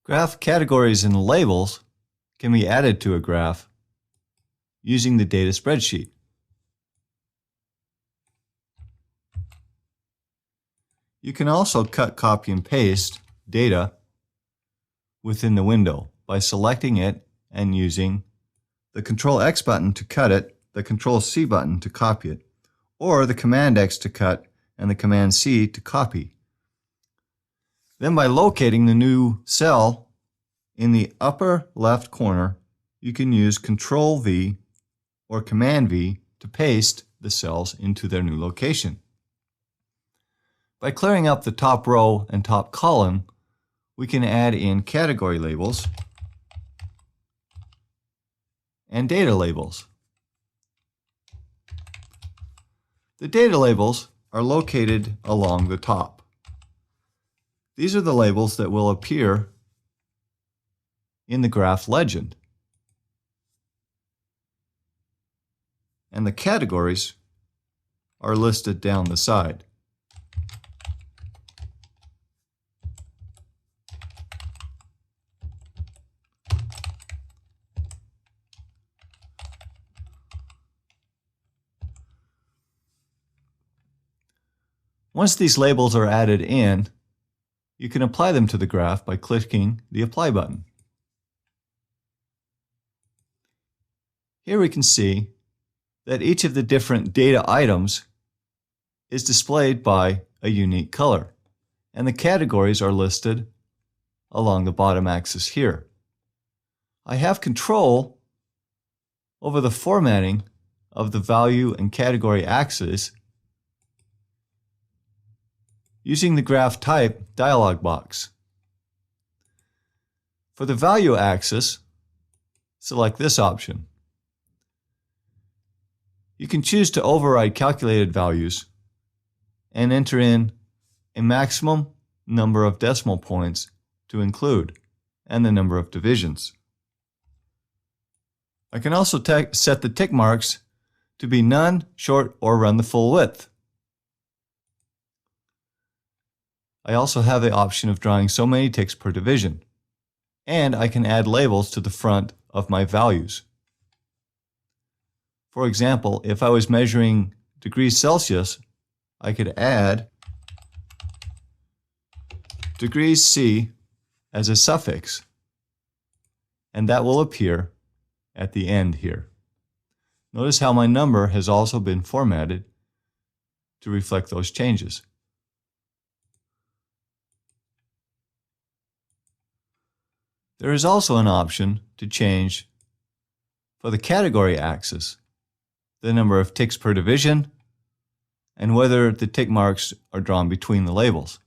Graph categories and labels can be added to a graph using the data spreadsheet. You can also cut, copy, and paste data within the window by selecting it and using the Control X button to cut it, the Control C button to copy it, or the Command X to cut and the Command C to copy. Then by locating the new cell in the upper left corner, you can use Control V or Command V to paste the cells into their new location. By clearing up the top row and top column, we can add in category labels and data labels. The data labels are located along the top. These are the labels that will appear in the graph legend. And the categories are listed down the side. Once these labels are added in, you can apply them to the graph by clicking the Apply button. Here we can see that each of the different data items is displayed by a unique color, and the categories are listed along the bottom axis here. I have control over the formatting of the value and category axes using the Graph Type dialog box. For the value axis, select this option. You can choose to override calculated values and enter in a maximum number of decimal points to include and the number of divisions. I can also set the tick marks to be none, short, or run the full width. I also have the option of drawing so many ticks per division, and I can add labels to the front of my values. For example, if I was measuring degrees Celsius, I could add degrees C as a suffix, and that will appear at the end here. Notice how my number has also been formatted to reflect those changes. There is also an option to change for the category axis the number of ticks per division and whether the tick marks are drawn between the labels.